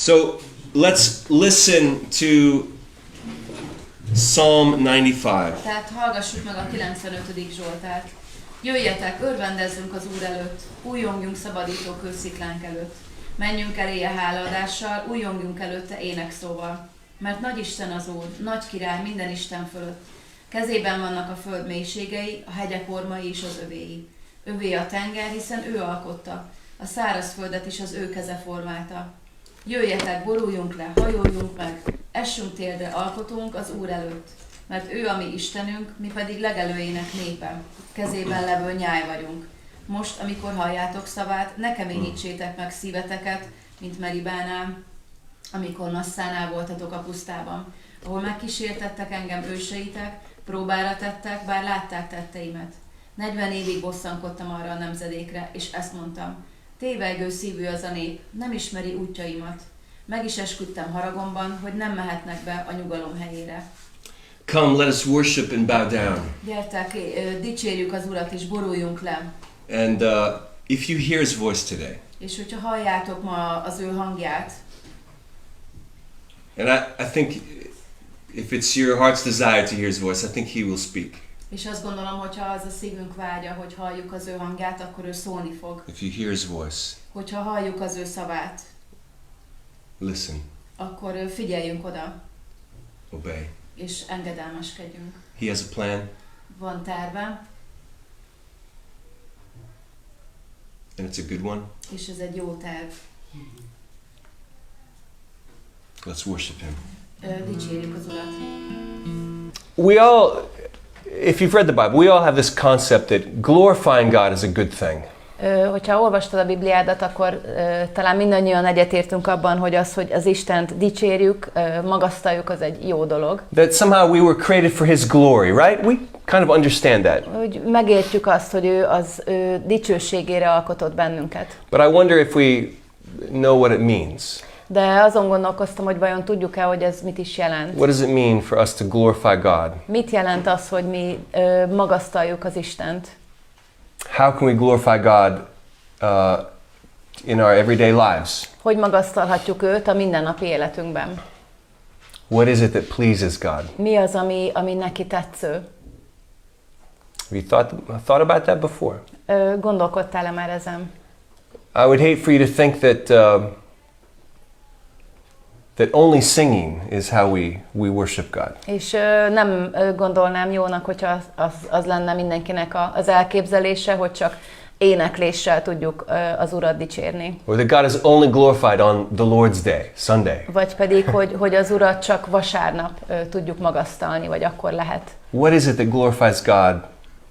So let's listen to Psalm 95. Tehát hallgassuk meg a 95. Zsoltárt. Jöjjetek, örvendezzünk az Úr előtt, újjongjunk szabadító kősziklánk előtt. Menjünk eléje hálaadással, újjongjunk előtte énekszóval. Mert nagy Isten az Úr, nagy király minden Isten fölött. Kezében vannak a föld mélységei, a hegyek ormai is az övéi. Övé a tenger, hiszen ő alkotta, a szárazföldet is az ő keze formálta. Jöjjetek, boruljunk le, hajoljunk meg, essünk térdre alkotunk az Úr előtt. Mert ő a mi Istenünk, mi pedig legelőjének népe, kezében levő nyáj vagyunk. Most, amikor halljátok szavát, ne keményítsétek meg szíveteket, mint Meribánál, amikor Masszánál voltatok a pusztában, ahol megkísértettek engem őseitek, próbára tettek, bár látták tetteimet. 40 évig bosszankodtam arra a nemzedékre, és ezt mondtam. Tévejgő szívű az a nép, nem ismeri útjaimat. Meg is esküdtem haragomban, hogy nem mehetnek be a nyugalom helyére. Come, let us worship and bow down. Gyertek, dicsérjük az Urat és boruljunk le. And if you hear his voice today, És hogyha halljátok ma az ő hangját, and I think if it's your heart's desire to hear his voice, I think he will speak. és azt gondolom, hogyha az a szívünk vágya, hogy halljuk az ő hangját, akkor ő szólni fog. If you hear his voice, Hogyha halljuk az ő szavát, listen, akkor figyeljünk oda, obey. és engedelmeskedjünk. He has a plan, Van terve, and it's a good one. és ez egy jó terv. Let's worship him. Dicsérjük az Urat. We all, if you've read the Bible, we all have this concept that glorifying God is a good thing. Hogyha olvastad a Bibliádat, akkor talán mindannyian egyetértünk abban, hogy az Istent dicsérjük, magasztaljuk, az egy jó dolog. That somehow we were created for His glory, right? We kind of understand that. Hogy megértjük azt, hogy ő az ő dicsőségére alkotott bennünket. But I wonder if we know what it means. De azon gondolkoztam, hogy vajon tudjuk-e, hogy ez mit is jelent. What does it mean for us to glorify God? Mit jelent az, hogy mi magasztaljuk az Istent? How can we glorify God in our everyday lives? Hogy magasztalhatjuk őt a mindennapi életünkben? What is it that pleases God? Mi az, ami neki tetsző? Have you thought about that before? Gondolkodtál-e már ezen? I would hate for you to think that only singing is how we worship God. És nem gondolnám jónak, hogyha az lenne mindenkinek az elképzelése, hogy csak énekléssel tudjuk az Urat dicsérni. Or that God is only glorified on the Lord's Day, Sunday. Vagy pedig, hogy az Urat csak vasárnap tudjuk magasztalni, vagy akkor lehet. What is it that glorifies God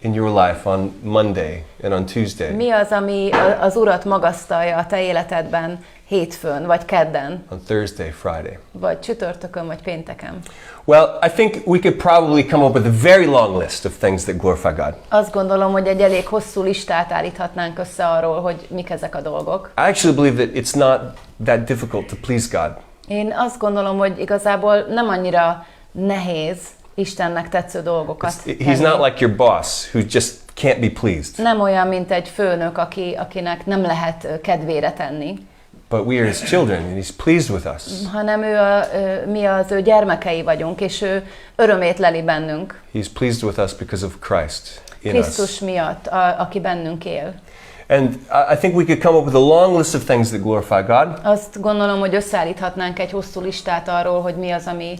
in your life on Monday and on Tuesday? Mi az, ami az Urat magasztalja a te életedben hétfőn, vagy kedden? On Thursday, Friday. Vagy csütörtökön, vagy pénteken? Well, I think we could probably come up with a very long list of things that glorify God. Azt gondolom, hogy egy elég hosszú listát állíthatnánk össze arról, hogy mik ezek a dolgok. I actually believe that it's not that difficult to please God. Én azt gondolom, hogy igazából nem annyira nehéz Istennek tetsző dolgokat He's not like your boss who just can't be pleased. Nem olyan, mint egy főnök, akinek nem lehet kedvére tenni. But we are His children and He's pleased with us. Hanem mi az ő gyermekei vagyunk, és ő örömét leli bennünk. He's pleased with us because of Christ in Krisztus us. miatt, aki bennünk él. And I think we could come up with a long list of things that glorify God. Azt gondolom, hogy összeállíthatnánk egy hosszú listát arról, hogy mi az, ami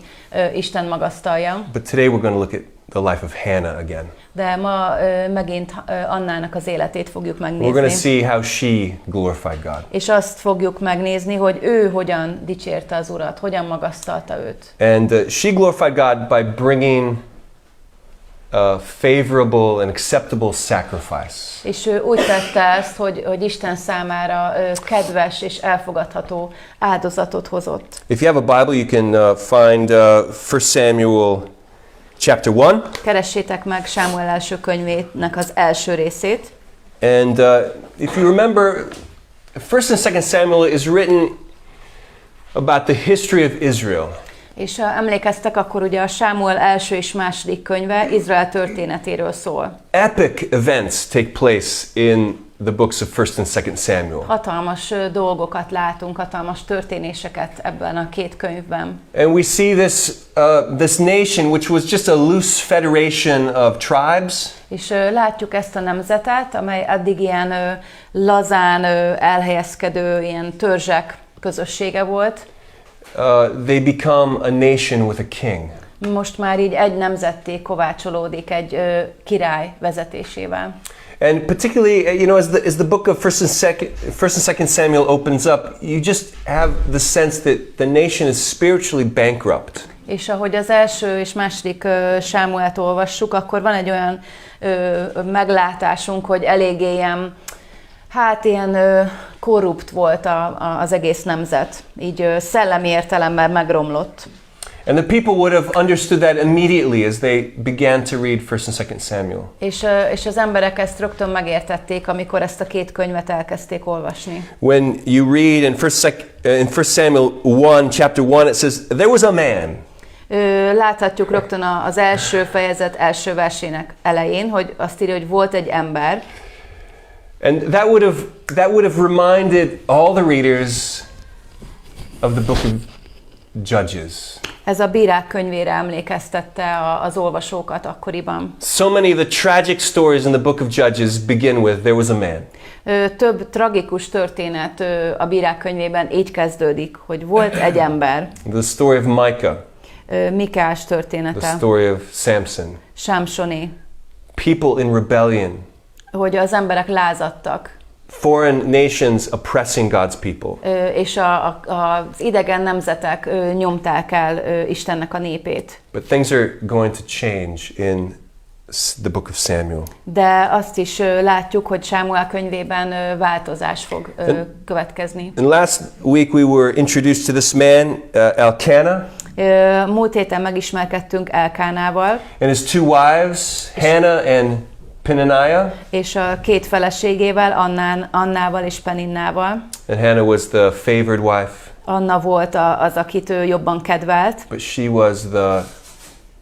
Isten magasztalja. But today we're going to look at the life of Hannah again. De ma megint Annának az életét fogjuk We're going to megnézni. see how she glorified God. És azt fogjuk megnézni, hogy ő hogyan dicsérte az Urat, hogyan magasztalta őt. And she glorified God by bringing a favorable and acceptable sacrifice. És ő úgy tette ezt, hogy Isten számára kedves és elfogadható áldozatot hozott. If you have a Bible, you can find 1 Samuel chapter 1. Keressétek meg Sámuel első könyvének az első részét. And if you remember, 1 and 2 Samuel is written about the history of Israel. És ha emlékeztek, akkor ugye a Sámuel első és második könyve Izrael történetéről szól. Epic events take place in the books of 1st and 2nd Samuel. Hatalmas dolgokat látunk, hatalmas történéseket ebben a két könyvben. And we see this nation, which was just a loose federation of tribes. És látjuk ezt a nemzetet, amely eddig ilyen lazán elhelyezkedő, ilyen törzsek közössége volt. They become a nation with a king. Most már így egy nemzetté kovácsolódik egy király vezetésével. And particularly, you know, as the book of 1st and 2nd Samuel opens up, you just have the sense that the nation is spiritually bankrupt. És ahogy az első és második Sámuelt olvassuk, akkor van egy olyan meglátásunk, hogy eléggé ilyen korrupt volt az egész nemzet. Így szellemi értelemben megromlott. And the people would have understood that immediately as they began to read 1st and 2nd Samuel. És az emberek ezt rögtön megértették, amikor ezt a két könyvet elkezdték olvasni. When you read in 1 Samuel 1, chapter 1, it says, there was a man. Láthatjuk rögtön az első fejezet első versének elején, hogy azt írja, hogy volt egy ember. And that would have reminded all the readers of the book of Judges. Ez a Bírák könyvére emlékeztette az olvasókat akkoriban. So many of the tragic stories in the book of Judges begin with there was a man. Több tragikus történet a Bírák könyvében így kezdődik, hogy volt egy ember. The story of Micah. Mikás története. The story of Samson. Sámsoné. People in rebellion. Hogy az emberek lázadtak. Foreign nations oppressing God's people. És az idegen nemzetek nyomták el Istennek a népét. But things are going to change in the book of Samuel. De azt is látjuk, hogy Sámuel könyvében változás fog következni. And last week we were introduced to this man, Elkanah. Múlt héten megismerkedtünk Elkánával. And his two wives, Hannah and Peninnah. És a két feleségével, Annával és Peninnával. And Hannah was the favored wife. Anna volt az, akit ő jobban kedvelt. But she was the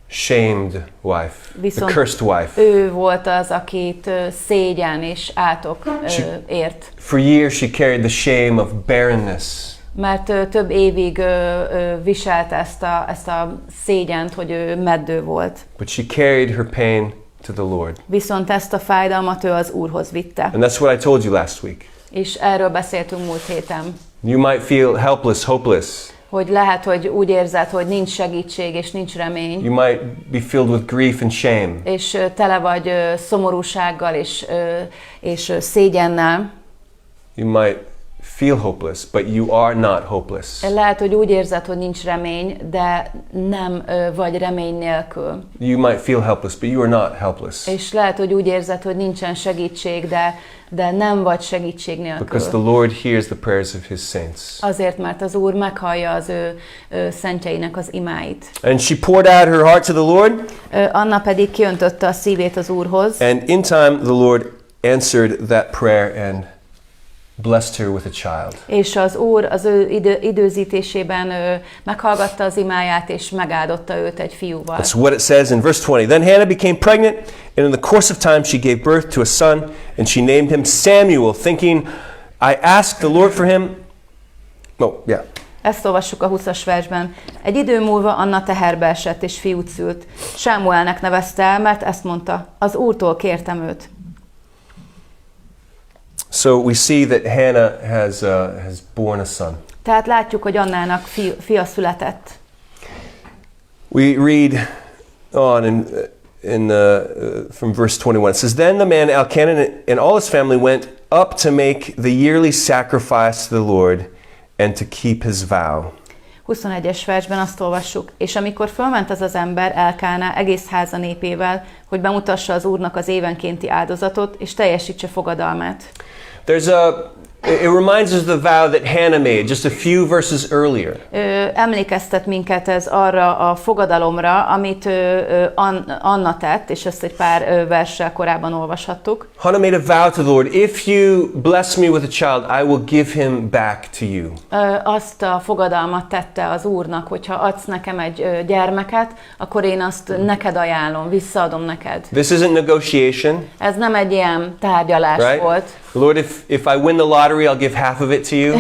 shamed wife, Viszont the cursed wife. Ő volt az, akit szégyen és átok ért. For years she carried the shame of barrenness. Mert több évig viselte ezt a szégyent, hogy ő meddő volt. But she carried her pain to the Lord. Viszont ezt a fájdalmat ő az Úrhoz vitte. And that's what I told you last week. És erről beszéltünk múlt héten. You might feel helpless, hopeless. Hogy lehet, hogy úgy érzed, hogy nincs segítség és nincs remény. You might be filled with grief and shame. És tele vagy szomorúsággal és szégyennel. You might feel hopeless, but you are not hopeless. Lehet, hogy úgy érzed, hogy nincs remény, de nem vagy remény nélkül. You might feel helpless, but you are not helpless. És lehet, hogy úgy érzed, hogy nincsen segítség, de nem vagy segítség nélkül. Because the Lord hears the prayers of His saints. Azért, mert az Úr meghallja az ő szentjeinek az imáit. And she poured out her heart to the Lord. Anna pedig kiöntötte a szívét az Úrhoz. And in time the Lord answered that prayer and blessed her with a child. És az Úr az ő időzítésében meghallgatta az imáját, és megáldotta őt egy fiúval. That's what it says in verse 20. Then Hannah became pregnant, and in the course of time she gave birth to a son, and she named him Samuel, thinking, I asked the Lord for him. Oh, yeah. Ezt olvassuk a 20-as versben. Egy idő múlva Anna teherbe esett, és fiút szült. Sámuelnek nevezte el, mert ezt mondta, az Úrtól kértem őt. So we see that Hannah has born a son. Tehát látjuk, hogy Annának fia született. We read on from verse 21. It says, Then the man Elkanah and all his family went up to make the yearly sacrifice to the Lord and to keep his vow. 21-es versben azt olvassuk, és amikor fölment az ember Elkáná egész háza népével, hogy bemutassa az Úrnak az évenkénti áldozatot, és teljesítse fogadalmát. It reminds us of the vow that Hannah made just a few verses earlier. Emlékeztet minket ez arra a fogadalomra, amit Anna tett, és ezt egy pár verssel korábban olvashattuk. Hannah made a vow to the Lord, if you bless me with a child, I will give him back to you. Azt a fogadalmat tette az Úrnak, hogyha adsz nekem egy gyermeket, akkor én azt neked ajánlom, visszaadom neked. This isn't negotiation. Ez nem egy ilyen tárgyalás right? volt. Lord, if I win the lottery, I'll give half of it to you.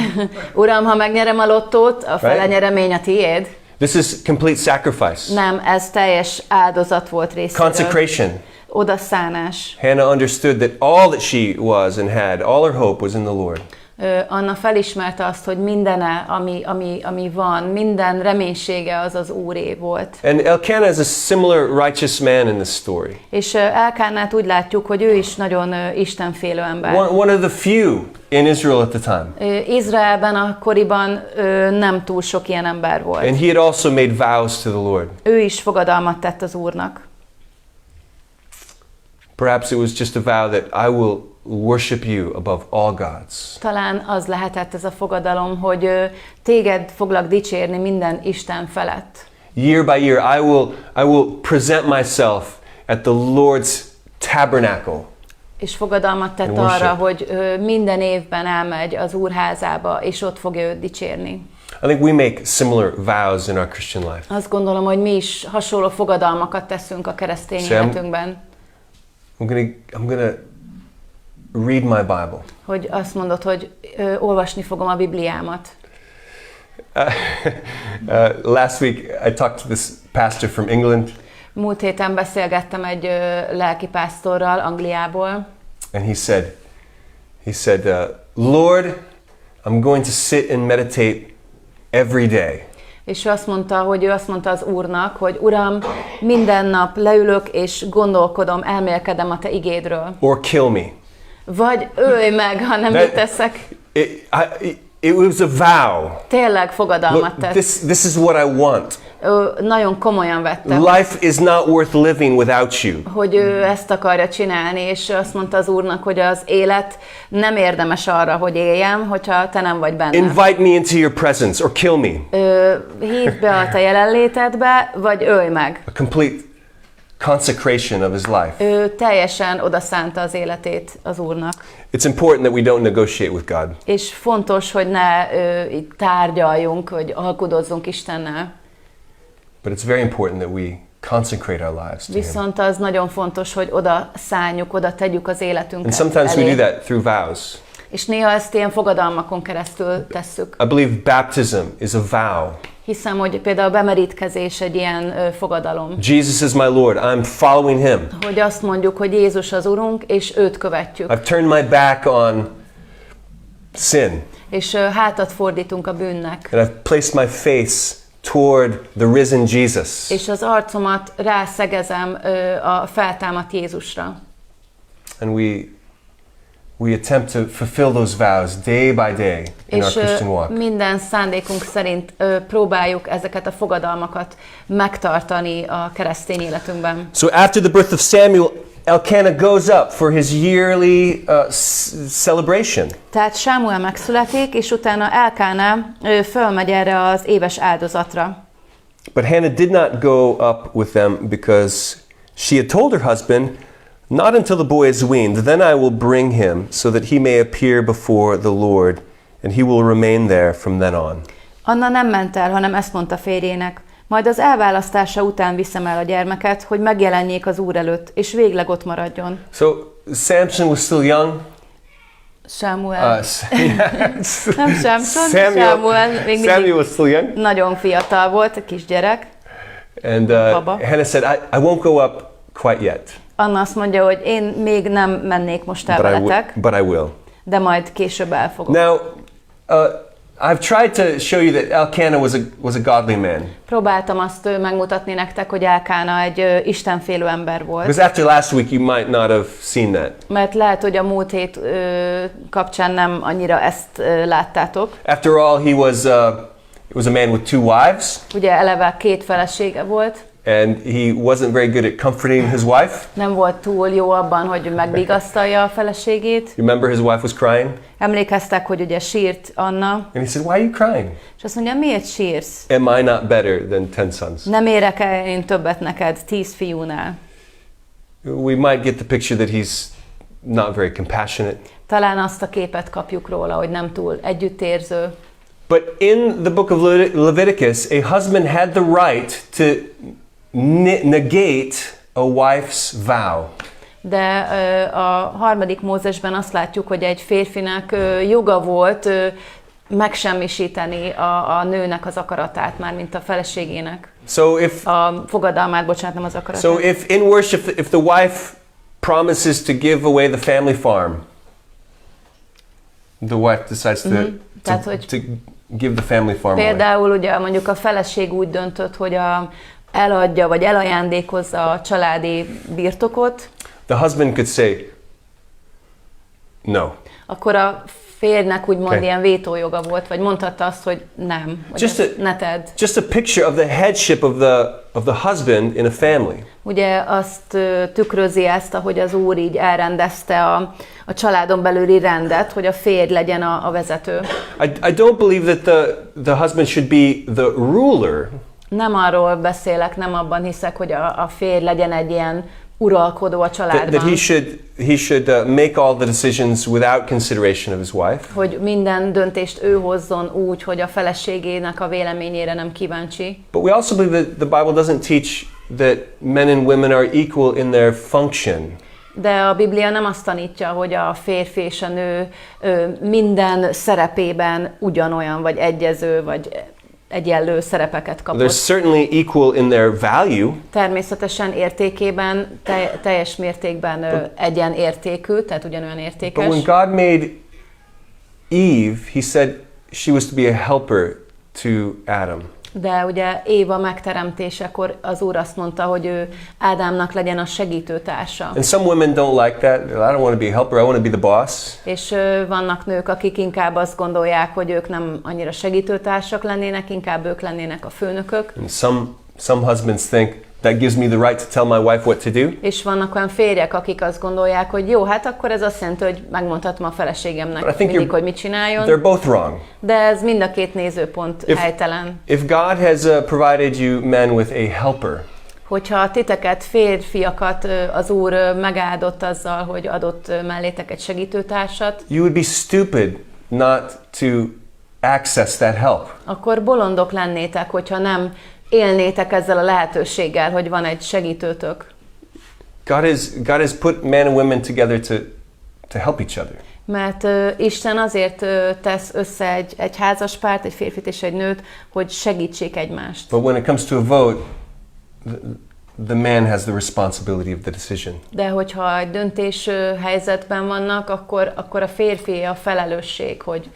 Uram, ha megnyerem a lottót, a fele nyeremény a tiéd. This is complete sacrifice. Nem, ez teljes áldozat volt részéről. Consecration. Odaszánás. Hannah understood that all that she was and had, all her hope was in the Lord. Anna felismerte azt, hogy mindene, ami van, minden reménysége az az Úré volt. And Elkanah is a similar righteous man in this story. És Elkánát úgy látjuk, hogy ő is nagyon istenfélő ember. One of the few in Israel at the time. Izraelben akkoriban nem túl sok ilyen ember volt. And he had also made vows to the Lord. Ő is fogadalmat tett az Úrnak. Perhaps it was just a vow that I will worship you above all gods. Talán az lehetett ez a fogadalom, hogy téged foglak dicsérni minden Isten felett. Year by year I will present myself at the Lord's tabernacle. És fogadalmat tett arra, hogy minden évben elmegy az Úr házába, és ott fogja őt dicsérni. I think we make similar vows in our Christian life. Azt gondolom, hogy mi is hasonló fogadalmakat teszünk a keresztény életünkben. I'm gonna read my Bible. Hogy azt mondod, hogy olvasni fogom a Bibliámat. Last week I talked to this pastor from England. Múlt héten beszélgettem egy lelkipásztorral Angliából. And he said, Lord, I'm going to sit and meditate every day. És ő azt mondta az Úrnak, hogy Uram, minden nap leülök és gondolkodom, elmélkedem a Te igédről. Or kill me. Vagy ölj meg, ha nem így teszek. It was a vow. Tényleg fogadalmat tett. This is what I want. Nagyon komolyan vettem. Life is not worth living without you. Hogy ő ezt akarja csinálni, és azt mondta az Úrnak, hogy az élet nem érdemes arra, hogy éljem, hogyha te nem vagy benne. Invite me into your presence or kill me. Hívd be a te jelenlétedbe, vagy ölj meg. A complete consecration of his life. Ő teljesen odaszánta az életét az Úrnak. It's important that we don't negotiate with God. És fontos, hogy ne tárgyaljunk, vagy alkudozzunk Istennel. But it's very important that we consecrate our lives to Viszont az nagyon fontos, hogy oda szánjuk, oda tegyük az életünket. And sometimes we do that through vows. És néha ezt ilyen fogadalmakon keresztül tesszük. I believe baptism is a vow. Hiszem, hogy például a bemerítkezés egy ilyen fogadalom. Jesus is my Lord. I'm following him. Hogy azt mondjuk, hogy Jézus az Urunk, és őt követjük. I've turned my back on sin. És hátat fordítunk a bűnnek. And I've placed my face toward the risen Jesus. És az arcomat rászegezem a feltámadt Jézusra. And we attempt to fulfill those vows day by day in our Christian walk. És minden szándékunk szerint próbáljuk ezeket a fogadalmakat megtartani a keresztény életünkben. So after the birth of Samuel, Elkanah goes up for his yearly celebration. Tehát Sámuel megszületik, és utána Elkána fölmegy erre az éves áldozatra. But Hannah did not go up with them because she had told her husband, "Not until the boy is weaned, then I will bring him, so that he may appear before the Lord, and he will remain there from then on." Anna nem ment el, hanem ezt mondta férjének: majd az elválasztása után viszem el a gyermeket, hogy megjelenjék az Úr előtt, és végleg ott maradjon. So Samson was still young. Sámuel. Nem Samson, Sámuel. Samuel was still young. Nagyon fiatal volt, a kisgyerek. And Hannah said, I won't go up quite yet. Anna azt mondja, hogy én még nem mennék most el veletek, but I will. De majd később el fogok. Now, I've tried to show you that Elkanah was a godly man. Próbáltam azt megmutatni nektek, hogy Elkána egy istenfélő ember volt. Because after last week you might not have seen that. Mert lehet, hogy a múlt hét kapcsán nem annyira ezt láttátok. After all, he was a man with two wives. Ugye eleve 2 felesége volt. And he wasn't very good at comforting his wife. Nem volt túl jó abban, hogy megvigasztalja a feleségét. You remember his wife was crying? Emlékeztek, hogy ugye sírt Anna. And he said, "Why are you crying? És azt mondja, miért sírsz? Am I not better than 10 sons?" Nem érek el én többet neked 10 fiúnál. We might get the picture that he's not very compassionate. Talán azt a képet kapjuk róla, hogy nem túl együttérző. But in the book of Leviticus, a husband had the right to negate a wife's vow. De a 3. Mózesben azt látjuk, hogy egy férfinek joga volt megsemmisíteni a nőnek az akaratát, mármint a feleségének. A fogadalmát, bocsánat, nem az akaratát. So if in worship, if the wife promises to give away the family farm, the wife decides to give the family farm például away. ugye mondjuk a feleség úgy döntött, hogy eladja vagy elajándékozza a családi birtokot. The husband could say no. Akkor a férjnek úgymond ilyen vétójoga volt, vagy mondhatta azt, hogy nem, hogy ne tedd. Just a picture of the headship of the husband in a family. Ugye azt tükrözi ezt, ahogy az Úr így elrendezte a családon belüli rendet, hogy a férj legyen a vezető. I don't believe that the husband should be the ruler. Nem arról beszélek, nem abban hiszek, hogy a férj legyen egy ilyen uralkodó a családban. That he should make all the decisions without consideration of his wife. Hogy minden döntést ő hozzon úgy, hogy a feleségének a véleményére nem kíváncsi. But we also believe that the Bible doesn't teach that men and women are equal in their function. De a Biblia nem azt tanítja, hogy a férfi és a nő minden szerepében ugyanolyan, vagy egyező, vagy egyenlő szerepeket kapott. They're certainly equal in their value. Természetesen értékében, teljes mértékben egyenértékű, tehát ugyanolyan értékes. But when God made Eve, he said she was to be a helper to Adam. De ugye Éva megteremtésekor az Úr azt mondta, hogy ő Ádámnak legyen a segítőtársa. And some women don't like that. I don't want to be a helper, I want to be the boss. És vannak nők, akik inkább azt gondolják, hogy ők nem annyira segítőtársak lennének, inkább ők lennének a főnökök. And some husbands think that gives me the right to tell my wife what to do. És vannak olyan férjek, akik azt gondolják, hogy jó, hát akkor ez azt jelenti, hogy megmondhatom a feleségemnek mindig, hogy mit csináljon. They're both wrong. De ez mind a két nézőpont helytelen. If God has provided you men with a helper, hogyha titeket, férfiakat az Úr megáldott azzal, hogy adott mellétek egy segítőtársat, you would be stupid not to access that help. Akkor bolondok lennétek, hogyha nem élnétek ezzel a lehetőséggel, hogy van egy segítőtök. God has put men and women together to help each other. Mert Isten azért tesz össze egy házaspárt, egy férfit és egy nőt, hogy segítsék egymást. But when it comes to a vote, the man has the responsibility of the decision. De hogyha egy döntés helyzetben vannak, akkor a férfi a felelősség, hogy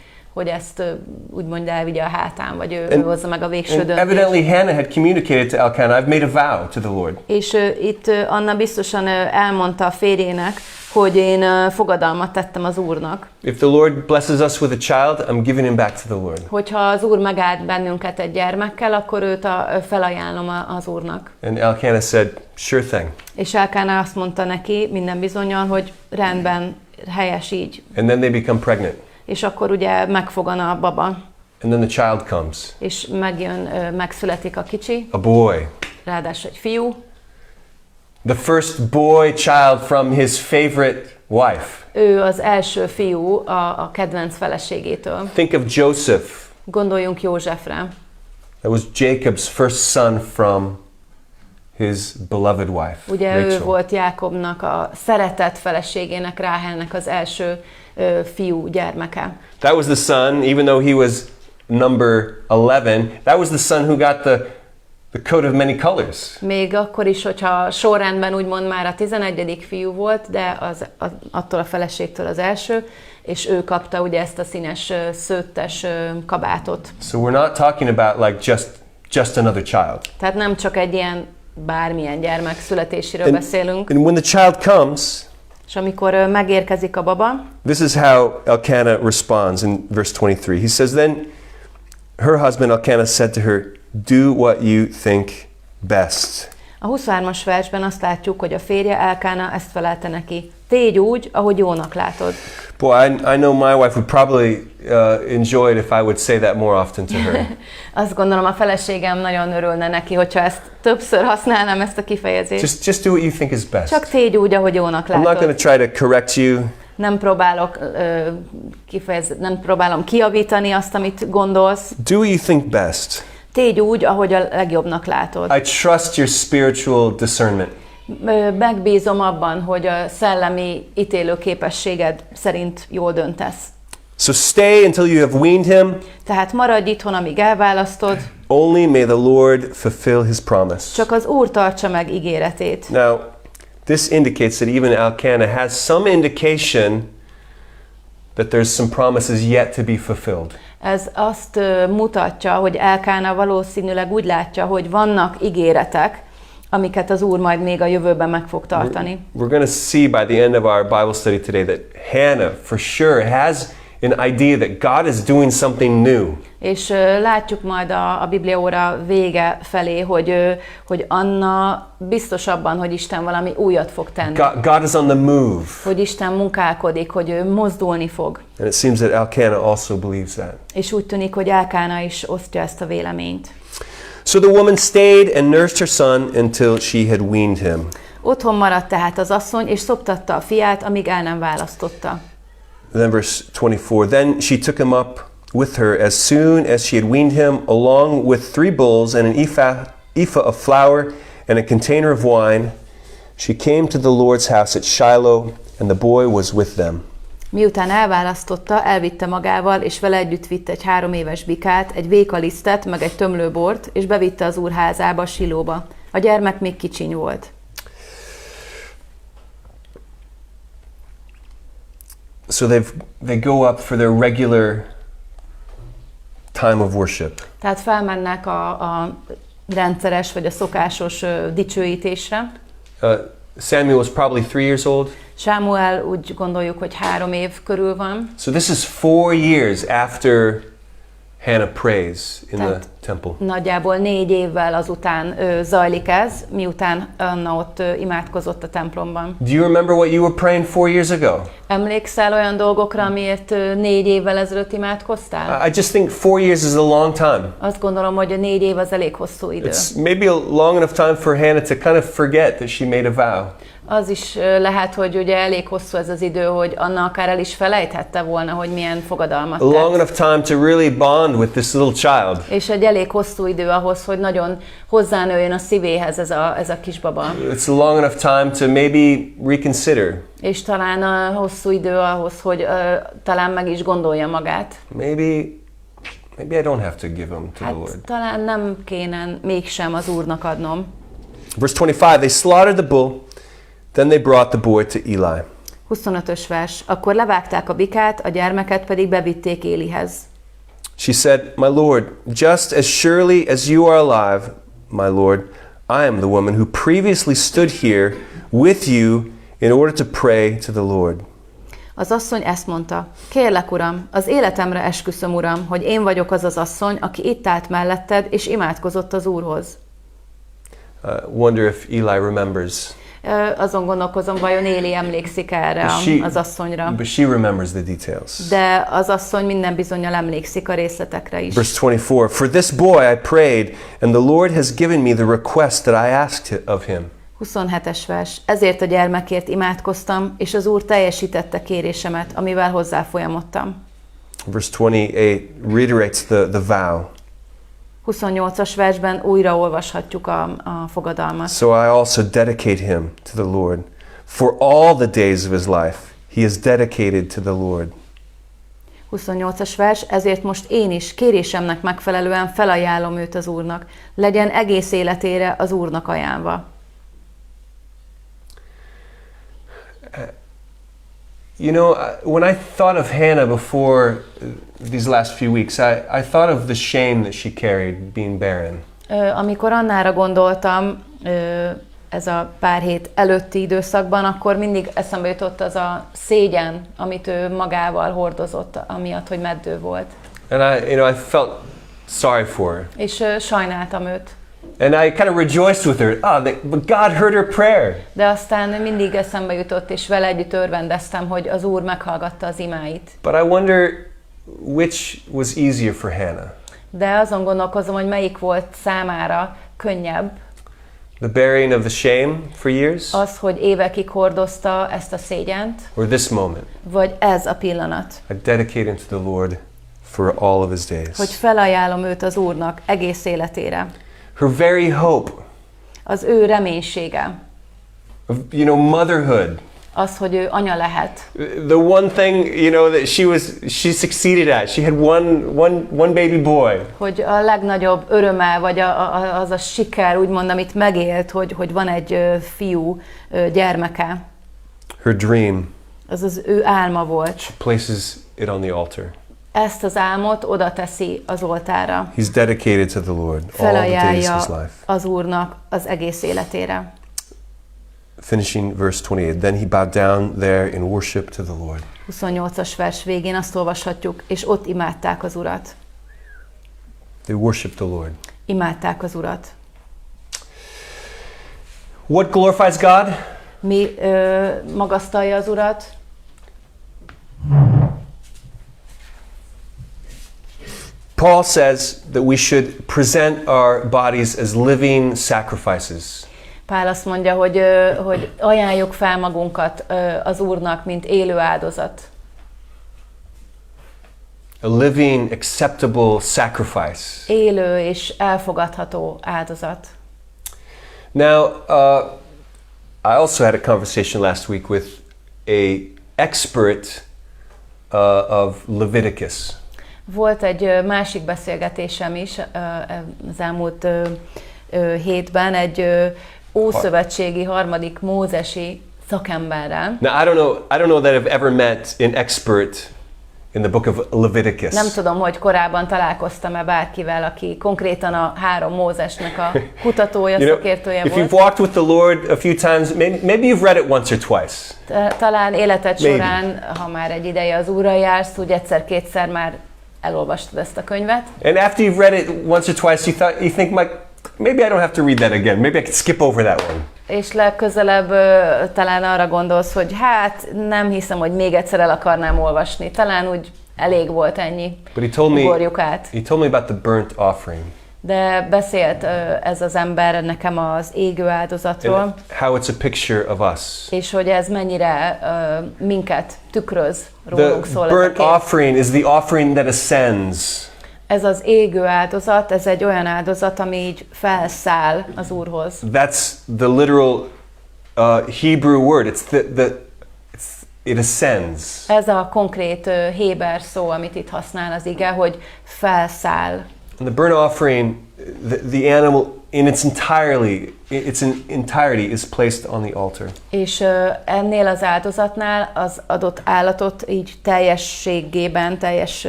ezt úgymond elvigye a hátán, vagy ő hozza meg a végső döntést. Evidently Hannah had communicated to Elkanah, I've made a vow to the Lord. És itt Anna biztosan elmondta a férjének, hogy én fogadalmat tettem az Úrnak. If the Lord blesses us with a child, I'm giving him back to the Lord. Hogyha az Úr megáld bennünket egy gyermekkel, akkor őt felajánlom az Úrnak. And Elkanah said, sure thing. És Elkanah azt mondta neki minden bizonnyal, hogy rendben, helyes így. And then they become pregnant. És akkor ugye megfogan a baba. And then the child comes. És megszületik a kicsi. A boy. Ráadásul egy fiú. The first boy child from his favorite wife. Ő az első fiú a kedvenc feleségétől. Think of Joseph. Gondoljunk Józsefre. That was Jacob's first son from his beloved wife. Ugye Rachel. ő volt Jákobnak a szeretett feleségének, Ráhelnek az első fiú gyermeke. That was the son, even though he was number 11, that was the son who got the coat of many colors. Még akkor is, hogyha sorrendben úgymond már a 11. fiú volt, de attól a feleségtől az első, és ő kapta ugye ezt a színes, szőttes kabátot. So we're not talking about like just another child. Tehát nem csak egy ilyen bármilyen gyermek születéséről beszélünk. And when the child comes, és amikor megérkezik a baba, this is how Elkanah responds in verse 23. He says, then her husband Elkanah said to her, do what you think best. A 23-as versben azt látjuk, hogy a férje Elkanah ezt felelte neki. Tégy úgy, ahogy jónak látod. Boy, I know my wife would probably enjoy it if I would say that more often to her. Azt gondolom, a feleségem nagyon örülne neki, hogyha ezt többször használnám, ezt a kifejezést. Just do what you think is best. Csak tégy úgy, ahogy jónak látod. I'm not going to try to correct you. Nem próbálom kijavítani azt, amit gondolsz. Do what you think best. Tégy úgy, ahogy a legjobbnak látod. I trust your spiritual discernment. Megbízom abban, hogy a szellemi ítélőképességed szerint jól döntesz. So stay until you have weaned him. Tehát maradj itthon, amíg elválasztod. Only may the Lord fulfill his promise. Csak az Úr tartsa meg ígéretét. Now, this indicates that even Elkanah has some indication that there's some promises yet to be fulfilled. Ez azt mutatja, hogy Elkána valószínűleg úgy látja, hogy vannak ígéretek, amiket az Úr majd még a jövőben meg fog tartani. We're going to see by the end of our Bible study today that Hannah for sure has an idea that God is doing something new. És látjuk majd a bibliaóra vége felé, hogy Anna biztos abban, hogy Isten valami újat fog tenni. God is on the move. Hogy Isten munkálkodik, hogy ő mozdulni fog. And it seems that Elkanah also believes that. És úgy tűnik, hogy Elkána is osztja ezt a véleményt. So the woman stayed and nursed her son until she had weaned him. Otthon maradt tehát az asszony, és szoptatta a fiát, amíg el nem választotta. Then verse 24, then she took him up with her as soon as she had weaned him, along with 3 bulls and an ephah of flour and a container of wine. She came to the Lord's house at Shiloh, and the boy was with them. Miután elválasztotta, elvitte magával, és vele együtt vitt egy 3 éves bikát, egy vékalisztet, meg egy tömlőbort, és bevitte az Úr házába, Silóba. A gyermek még kicsiny volt. So they go up for their regular time of worship. Tehát felmennek a rendszeres vagy a szokásos dicsőítésre. Samuel was probably 3 years old. Sámuel úgy gondoljuk, hogy 3 év körül van. So this is 4 years after Hannah prays in the temple. Nagyjából 4 évvel azután zajlik ez, miután Anna ott imádkozott a templomban. Do you remember what you were praying 4 years ago? Emlékszel olyan dolgokra, amiért 4 évvel ezelőtt imádkoztál? I just think 4 years is a long time. Azt gondolom, hogy a 4 év az elég hosszú idő. It's maybe a long enough time for Hannah to kind of forget that she made a vow. Az is lehet, hogy ugye elég hosszú ez az idő, hogy Anna akár el is felejthette volna, hogy milyen fogadalmat tett. Long enough time to really bond with this little child. És egy elég hosszú idő ahhoz, hogy nagyon hozzánőjön a szívéhez ez a kisbaba. It's long enough time to maybe reconsider. És talán a hosszú idő ahhoz, hogy talán meg is gondolja magát. Maybe I don't have to give him to the Lord. Talán nem kéne mégsem az Úrnak adnom. Verse 25, they slaughtered the bull, then they brought the boy to Eli. 25-ös vers. Akkor levágták a bikát, a gyermeket pedig bevitték Élihez. She said, my Lord, just as surely as you are alive, my Lord, I am the woman who previously stood here with you in order to pray to the Lord. Az asszony ezt mondta, kérlek, uram, az életemre esküszöm, uram, hogy én vagyok az az asszony, aki itt állt melletted, és imádkozott az Úrhoz. Wonder if Eli remembers. Azon gondolkozom, vajon Éli emlékszik erre az asszonyra. But she remembers the details. De az asszony minden bizonnyal emlékszik a részletekre is. Verse 24, for this boy I prayed, and the Lord has given me the request that I asked of him. 27-es vers. Ezért a gyermekért imádkoztam, és az Úr teljesítette kérésemet, amivel hozzáfolyamodtam. Verse 28 reiterates the vow. 28-as versben újra olvashatjuk a fogadalmat. So I also dedicate him to the Lord. For all the days of his life, he is dedicated to the Lord. 28-as vers, ezért most én is kérésemnek megfelelően felajánlom őt az Úrnak. Legyen egész életére az Úrnak ajánlva. You know, when I thought of Hannah before these last few weeks, I thought of the shame that she carried being barren. Amikor Annára gondoltam, ez a pár hét előtti időszakban, akkor mindig eszembe jutott az a szégyen, amit ő magával hordozott, amiatt, hogy meddő volt. And I felt sorry for her. És sajnáltam őt. And I kind of rejoiced with her. But God heard her prayer. De aztán mindig eszembe jutott, és vele együtt örvendeztem, hogy az Úr meghallgatta az imáit. But I wonder which was easier for Hannah. De azon gondolkozom, hogy melyik volt számára könnyebb. The bearing of the shame for years? Az, hogy évekig hordozta ezt a szégyent. Or this moment? Vagy ez a pillanat. I dedicate him to the Lord for all of his days. Hogy felajánlom őt az Úrnak egész életére. Her very hope az ő reménysége of, motherhood. Az, hogy ő anya lehet. The one thing, that she succeeded at. She had one baby boy. Hogy a legnagyobb öröme, vagy az a siker, úgymond, amit megélt, hogy van egy fiú gyermeke. Her dream. Az az ő álma volt. She places it on the altar. Ezt az álmot oda teszi az oltára. He's dedicated to the Lord all the days of his life. Az Úrnak az egész életére. Finishing verse 28. Then he bowed down there in worship to the Lord. 28-as vers végén azt olvashatjuk, és ott imádták az Urat. They worshiped the Lord. Imádták az Urat. What glorifies God? Mi magasztalja az Urat? Paul says that we should present our bodies as living sacrifices. Pál azt mondja, hogy ajánljuk fel magunkat az Úrnak, mint élő áldozat. A living, acceptable sacrifice. Élő és elfogadható áldozat. Now, I also had a conversation last week with an expert of Leviticus. Volt egy másik beszélgetésem is az elmúlt hétben egy ószövetségi harmadik mózesi szakemberrel. Now, I don't know that I've ever met an expert in the book of Leviticus. Nem tudom, hogy korábban találkoztam-e bárkivel, aki konkrétan a 3 Mózesnek a kutatója, szakértője if volt. you've walked with the Lord a few times, maybe you've read it once or twice. Talán életed során, ha már egy ideje az Úrral jársz, úgy egyszer-kétszer már elolvastad ezt a könyvet. And after you've read it once or twice, you think, maybe I don't have to read that again. Maybe I could skip over that one. És legközelebb talán arra gondolsz, hogy hát nem hiszem, hogy még egyszer el akarnám olvasni. Talán úgy elég volt ennyi. But he told me about the burnt offering. De beszélt ez az ember nekem az égő áldozatról. And how it's a picture of us. És hogy ez mennyire minket tükröz, rólunk szól. The burnt offering is the offering that ascends. Ez az égő áldozat, ez egy olyan áldozat, ami így felszáll az Úrhoz. That's the literal Hebrew word. It ascends. Ez a konkrét héber szó, amit itt használ az ige, hogy felszáll. And the burnt offering, the animal in its entirety is placed on the altar. És ennél az áldozatnál az adott állatot így teljességében, teljes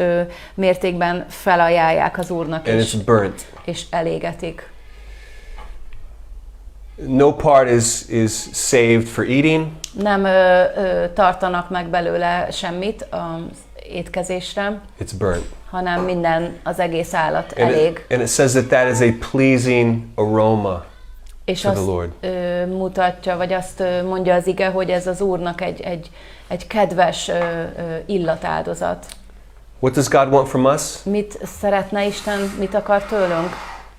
mértékben felajánlják az Úrnak, and it's burnt. És elégetik. No part is saved for eating. Nem tartanak meg belőle semmit az étkezésre. It's burnt. Hanem minden, az egész állat elég. And it says that is a pleasing aroma és to the Lord. Mutatja, vagy azt mondja az ige, hogy ez az Úrnak egy kedves illatáldozat. What does God want from us? Mit szeretne Isten, mit akar tőlünk?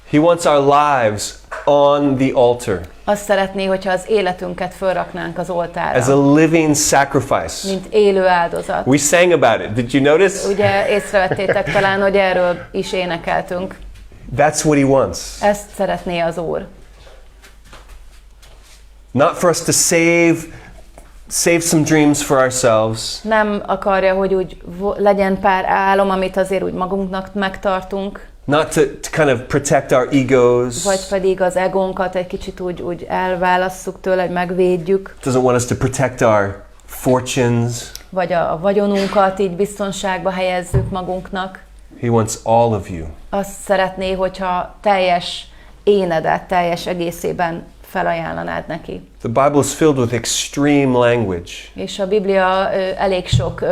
He wants our lives on the altar. Azt szeretné, hogyha az életünket fölraknánk az oltára. As a living sacrifice. Mint élő áldozat. We sang about it. Did you notice? Ugye észrevettétek talán, hogy erről is énekeltünk. That's what he wants. Ezt szeretné az Úr. Not for us to save some dreams for ourselves. Nem akarja, hogy úgy legyen pár álom, amit azért úgy magunknak megtartunk. Not to kind of protect our egos. Vagy pedig az egónkat egy kicsit úgy elválasszuk tőle, hogy megvédjük. Doesn't want us to protect our fortunes. Vagy a vagyonunkat így biztonságba helyezzük magunknak. He wants all of you. Azt szeretné, hogyha teljes énedet, teljes egészében felajánlanád neki. The Bible is filled with extreme language. És a Biblia elég sok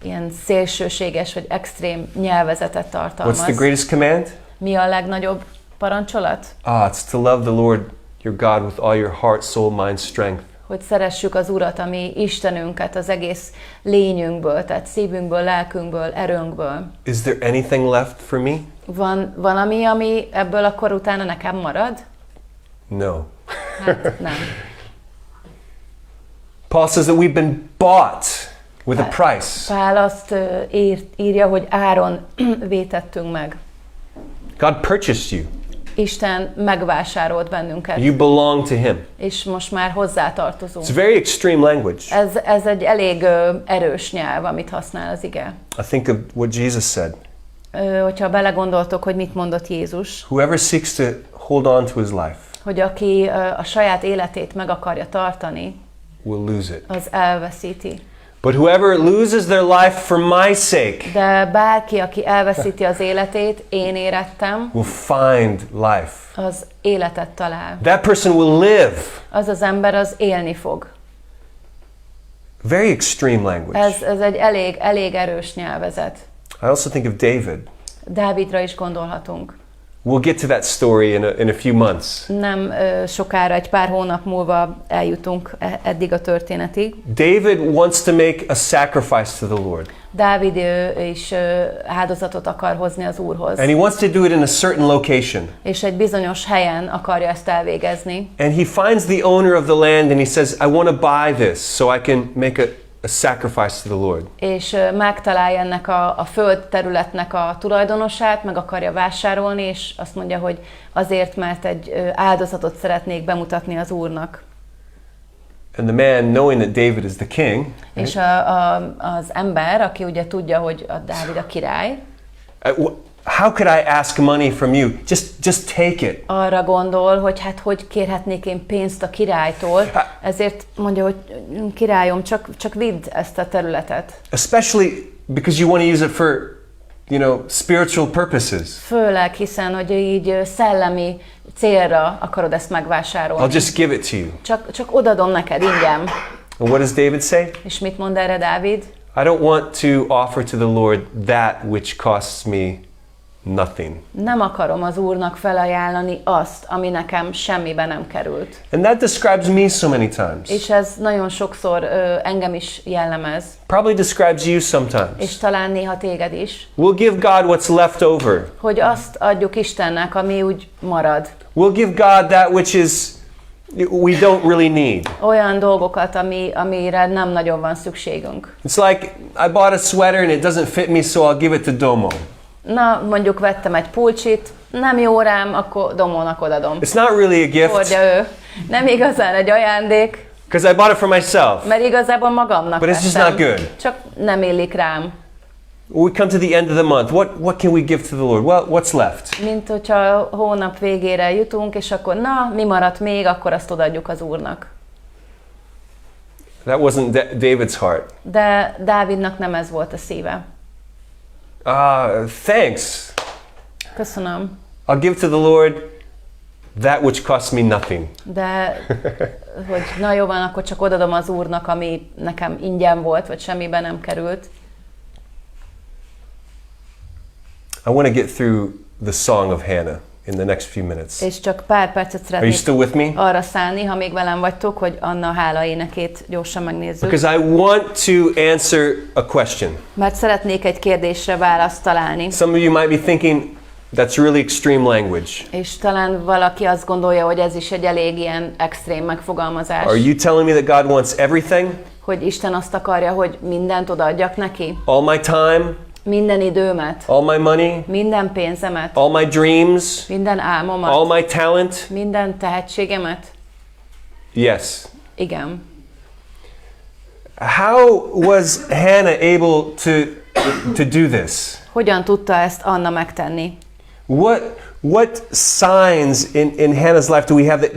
ilyen szélsőséges vagy extrém nyelvezetet tartalmaz. What's the greatest command? Mi a legnagyobb parancsolat? It's to love the Lord your God with all your heart, soul, mind, strength. Hogy szeressük az Urat, ami Istenünket az egész lényünkből, tehát szívünkből, lelkünkből, erőnkből. Is there anything left for me? Van valami, ami ebből akkor utána nekem marad? No. Hát nem. Paul says that we've been bought with a price. Pál azt írja, hogy áron vétettünk meg. God purchased you. Isten megvásárolt bennünket. You belong to him. És most már hozzátartozunk. It's a very extreme language. Ez egy elég erős nyelv, amit használ az ige. I think of what Jesus said. Hogyha belegondoltok, hogy mit mondott Jézus. Whoever seeks to hold on to his life, hogy aki a saját életét meg akarja tartani, will lose it. az elveszíti. But whoever loses their life for my sake, de bárki, aki elveszíti az életét, én érettem, will find life. az életet talál. That person will live. Az az ember az élni fog. Very extreme language. Ez egy elég erős nyelvezet. I also think of David. Dávidra is gondolhatunk. We'll get to that story in a few months. Nem sokára, egy pár hónap múlva eljutunk eddig a történetig. David wants to make a sacrifice to the Lord. Dávid is áldozatot akar hozni az Úrhoz. And he wants to do it in a certain location. És egy bizonyos helyen akarja ezt elvégezni. And he finds the owner of the land and he says, I want to buy this so I can make a sacrifice to the Lord. És megtalálja ennek a földterületnek a tulajdonosát, meg akarja vásárolni, és azt mondja, hogy azért, mert egy áldozatot szeretnék bemutatni az Úrnak. And the man, knowing that David is the king, és az ember, aki ugye tudja, hogy a Dávid a király, how could I ask money from you? Just take it. Arra gondol, hogy hát hogy kérhetnék én pénzt a királytól, ezért mondja, hogy királyom, csak vidd ezt a területet. Especially because you want to use it for, spiritual purposes. Főleg, hiszen, hogy így szellemi célra akarod ezt megvásárolni. I'll just give it to you. Csak odadom neked ingyen. And what does David say? És mit mond erre Dávid? I don't want to offer to the Lord that which costs me nothing. Nem akarom az Úrnak felajánlani azt, ami nekem semmibe nem került. And that describes me so many times. És ez nagyon sokszor engem is jellemez. Probably describes you sometimes. És talán néha téged is. We'll give God what's left over. Hogy azt adjuk Istennek, ami úgy marad. We'll give God that which is we don't really need. Olyan dolgokat, amire nem nagyon van szükségünk. It's like I bought a sweater and it doesn't fit me, so I'll give it to Domo. Na, mondjuk vettem egy pulcsit, nem jó rám, akkor Domónak odadom. It's not really a gift. Hordja ő. Nem igazán egy ajándék. Because I bought it for myself. Mert igazából magamnak But it's just vettem. not good. Csak nem illik rám. We come to the end of the month. What can we give to the Lord? Well, what's left? Mint hogyha hónap végére jutunk, és akkor na, mi maradt még, akkor azt odaadjuk az Úrnak. That wasn't David's heart. De Dávidnak nem ez volt a szíve. Thanks. Köszönöm. I'll give to the Lord that which costs me nothing. De, hogy na jó van, akkor csak odadom az Úrnak, ami nekem ingyen volt, vagy semmiben nem került. I want to get through the song of Hannah in the next few minutes. És csak pár percet Are you still with szeretnék me? arra szállni, ha még velem vagytok, hogy Anna hála énekét gyorsan megnézzük. Because I want to answer a question. Mert szeretnék egy kérdésre választ találni. Some of you might be thinking, that's really extreme language. És talán valaki azt gondolja, hogy ez is egy elég ilyen extrém megfogalmazás. Are you telling me that God wants everything? Hogy Isten azt akarja, hogy mindent odaadjak neki? All my time? Minden időmet? All my money? Minden pénzemet? All my dreams? Minden álmomat? All my talent? Minden tehetségemet? Yes. Igen. How was Hannah able to do this? Hogyan tudta ezt Anna megtenni? What signs in Hannah's life do we have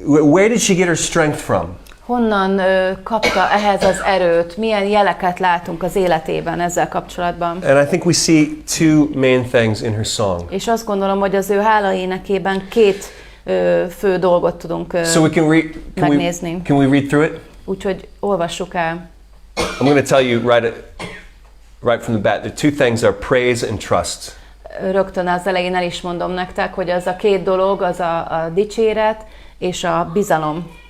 where did she get her strength from? Honnan kapta ehhez az erőt? Milyen jeleket látunk az életében ezzel kapcsolatban? And I think we see two main things in her song. És azt gondolom, hogy az ő hálaénekében két fő dolgot tudunk megnézni. Can we read through it? Úgyhogy olvassuk el. I'm going to tell you right from the bat, the two things are praise and trust. Rögtön az elején el is mondom nektek, hogy az a két dolog, az a dicséret és a bizalom.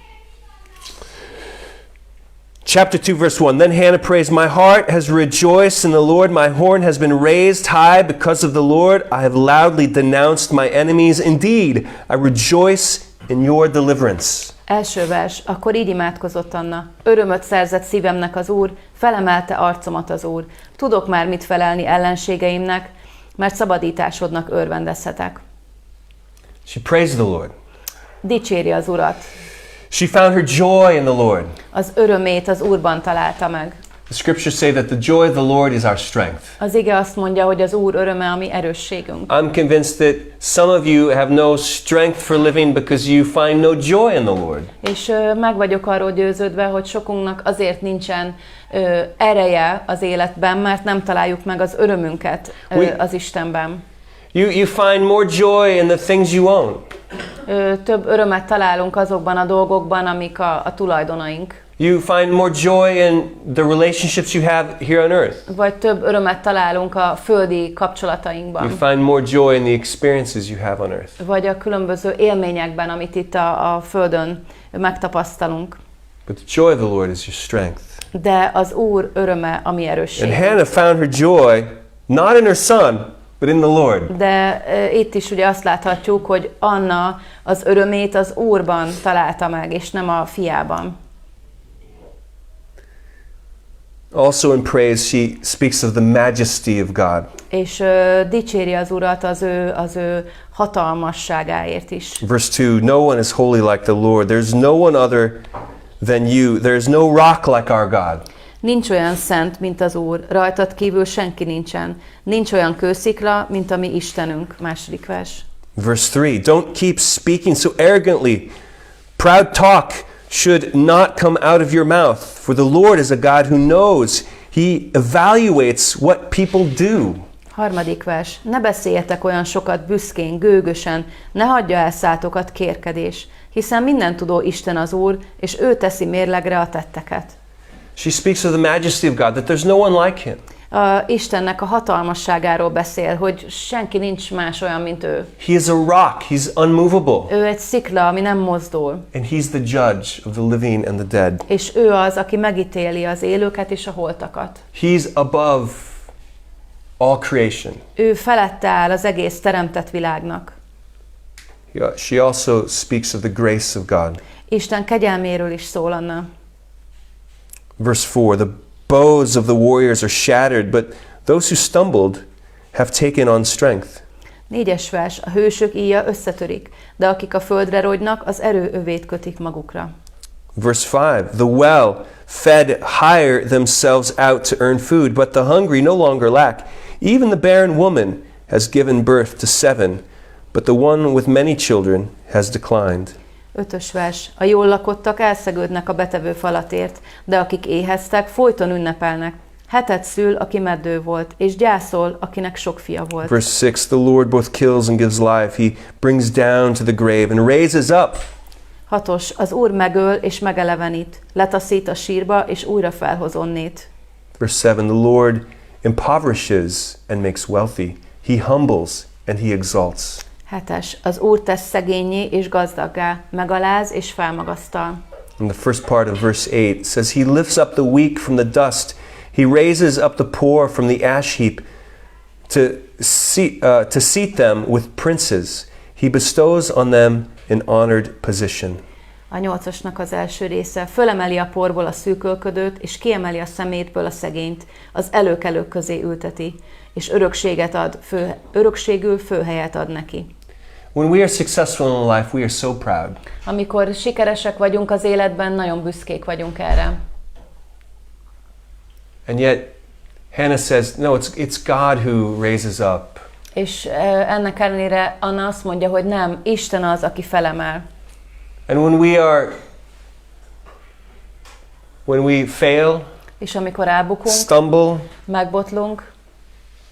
Chapter 2, verse 1. Then Hannah prays, my heart has rejoiced in the Lord, my horn has been raised high because of the Lord. I have loudly denounced my enemies. Indeed, I rejoice in your deliverance. Első vers. Akkor így imádkozott Anna. Örömöt szerzett szívemnek az Úr, felemelte arcomat az Úr. Tudok már mit felelni ellenségeimnek, mert szabadításodnak örvendezhetek. She praised the Lord. Dicséri az Urat. She found her joy in the Lord. Az örömét az Úrban találta meg. The scriptures say that the joy of the Lord is our strength. Az ige azt mondja, hogy az Úr öröme a mi erősségünk. I'm convinced that some of you have no strength for living because you find no joy in the Lord. És meg vagyok arról győződve, hogy sokunknak azért nincsen ereje az életben, mert nem találjuk meg az örömünket az Istenben. You find more joy in the things you own. Több örömet találunk azokban a dolgokban, amik a tulajdonaink. You find more joy in the relationships you have here on earth. Vagy több örömet találunk a földi kapcsolatainkban. You find more joy in the experiences you have on earth. Vagy a különböző élményekben, amit itt a földön megtapasztalunk. But the joy of the Lord is your strength. De az Úr öröme a mi erősségünk. And Hannah found her joy not in her son, but in the Lord. De itt is ugye azt láthatjuk, hogy Anna az örömét az Úrban találta meg, és nem a fiában. Also in praise, she speaks of the majesty of God. És dicséri az Urat az ő hatalmasságáért is. Verse 2, no one is holy like the Lord. There's no one other than you. There's no rock like our God. Nincs olyan szent, mint az Úr. Rajtad kívül senki nincsen. Nincs olyan kőszikla, mint a mi Istenünk. Második vers. Verse 3, don't keep speaking so arrogantly. Proud talk should not come out of your mouth, for the Lord is a God who knows. He evaluates what people do. Harmadik vers. Ne beszéljetek olyan sokat büszkén, gőgösen, ne hagyja el szátokat kérkedés, hiszen mindentudó Isten az Úr, és ő teszi mérlegre a tetteket. She speaks of the majesty of God, that there's no one like him. Istennek a hatalmasságáról beszél, hogy senki nincs más olyan, mint ő. He is a rock, he's unmovable. Ő egy szikla, ami nem mozdul. And he's the judge of the living and the dead. És ő az, aki megítéli az élőket és a holtakat. He's above all creation. Ő felette áll az egész teremtett világnak. She also speaks of the grace of God. Isten kegyelméről is szól Anna. Verse 4, the bows of the warriors are shattered, but those who stumbled have taken on strength. 4-es vers, a hősök íja összetörik, de akik a földre rogynak, az erő övét kötik magukra. Verse 5, the well-fed hire themselves out to earn food, but the hungry no longer lack. Even the barren woman has given birth to 7, but the one with many children has declined. 5-ös vers, a jól lakottak elszegődnek a betevő falatért, de akik éheztek, folyton ünnepelnek. 7 szül, aki meddő volt, és gyászol, akinek sok fia volt. Verse 6, the Lord both kills and gives life. He brings down to the grave and raises up. 6-os, az Úr megöl és megelevenít, letaszít a sírba, és újra felhoz onnét. Verse 7, the Lord impoverishes and makes wealthy. He humbles and he exalts. 7-es, az Úr tesz szegénnyé és gazdaggá, megaláz és felmagasztal. In the first part of verse 8 says, he lifts up the weak from the dust. He raises up the poor from the ash heap to seat them with princes. He bestows on them an honored position. A 8-asnak az első része, fölemeli a porból a szűkölködőt, és kiemeli a szemétből a szegényt, az előkelők közé ülteti, és örökségül főhelyet ad neki. When we are successful in life, we are so proud. Amikor sikeresek vagyunk az életben, nagyon büszkék vagyunk erre. And yet, Hannah says, no, it's God who raises up. És ennek ellenére Anna azt mondja, hogy nem, Isten az, aki felemel. And when we fail, és amikor elbukunk, stumble, megbotlunk,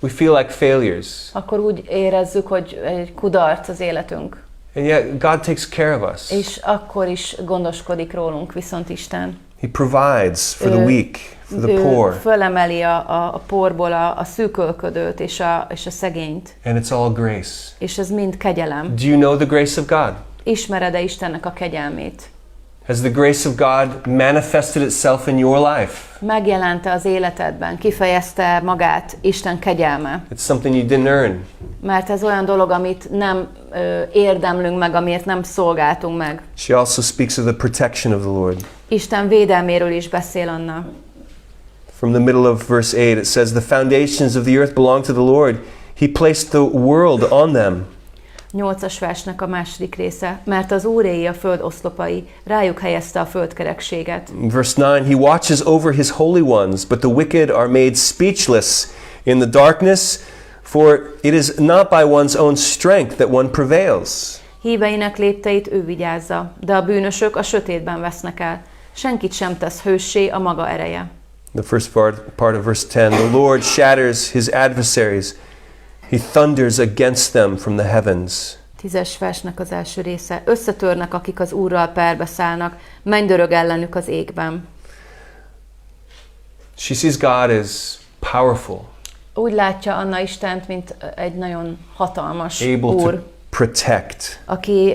we feel like failures. Akkor úgy érezzük, hogy egy kudarc az életünk. And yet God takes care of us. És akkor is gondoskodik rólunk, viszont Isten. He provides for the weak, for the poor. Fölemeli a porból a szűkölködőt és a szegényt. And it's all grace. És ez mind kegyelem. Do you know the grace of God? Ismered-e Istennek a kegyelmét? Has the grace of God manifested itself in your life? Megjelente az életedben, kifejezte magát Isten kegyelme. It's something you didn't earn. Mert ez olyan dolog, amit nem érdemlünk meg, amiért nem szolgáltunk meg. She also speaks of the protection of the Lord. Isten védelméről is beszél Anna. From the middle of verse 8 it says, the foundations of the earth belong to the Lord. He placed the world on them. 8. versnek a második része. Mert az Úréé a föld oszlopai, rájuk helyezte a földkerekséget. Verse 9, he watches over his holy ones, but the wicked are made speechless in the darkness, for it is not by one's own strength that one prevails. Híveinek lépteit ő vigyázza, de a bűnösök a sötétben vesznek el. Senkit sem tesz hőssé a maga ereje. The first part of verse 10, the Lord shatters his adversaries. He thunders against them from the heavens. 10. versnek az első része. Összetörnek, akik az Úrral perbe szállnak, mennydörög ellenük az égben. She sees God as powerful, Úgy látja Anna Istent, mint egy nagyon hatalmas able Úr, to protect, aki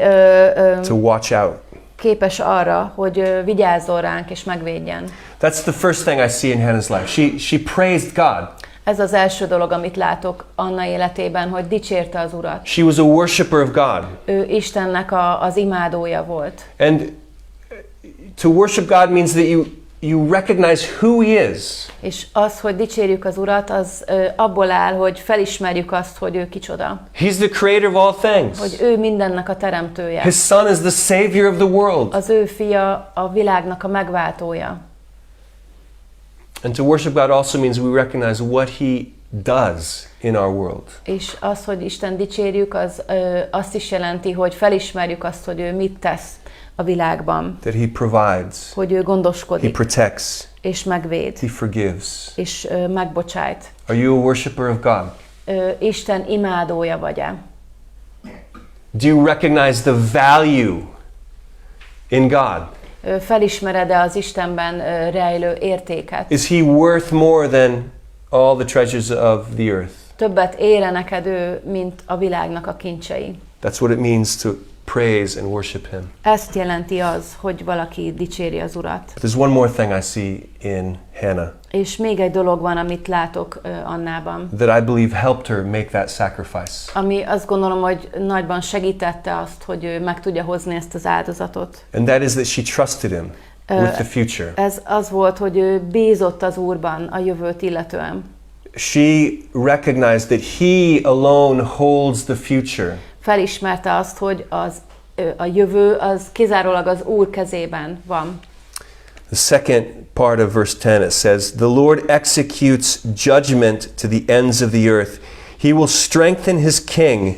to watch out. képes arra, hogy vigyázzon ránk és megvédjen. That's the first thing I see in Hannah's life. She praised God. Ez az első dolog, amit látok Anna életében, hogy dicsérte az Urat. She was a worshipper of God. Ő Istennek az imádója volt. And to worship God means that you recognize who He is. És az, hogy dicsérjük az Urat, az abból áll, hogy felismerjük azt, hogy ő kicsoda. He's the creator of all things. Hogy ő mindennek a teremtője. His son is the savior of the world. Az ő fia a világnak a megváltója. And to worship God also means we recognize what He does in our world. És az, hogy Isten dicsérjük, az azt is jelenti, hogy felismerjük azt, hogy ő mit tesz a világban. That He provides. Hogy ő He gondoskodik. protects. És megvéd. He forgives. És megbocsájt. Are you a worshipper of God? Isten imádója vagy-e? Do you recognize the value in God? Felismered-e az Istenben rejlő értéket? Is He worth more than all the treasures of the earth? Többet ér neked ő, mint a világnak a kincsei. That's what it means to praise and worship Him. Ezt jelenti az, hogy valaki dicséri az Urat. But there's one more thing I see in Hannah És még egy dolog van, amit látok Annában. that I believe helped her make that sacrifice. Ami azt gondolom, hogy nagyban segítette azt, hogy ő meg tudja hozni ezt az áldozatot. And that is that she trusted Him with the future. Ez az volt, hogy ő bízott az Úrban a jövőt illetően. She recognized that He alone holds the future. Felismerte azt, hogy a jövő az kizárólag az Úr kezében van. The second part of verse 10, it says, the Lord executes judgment to the ends of the earth. He will strengthen His king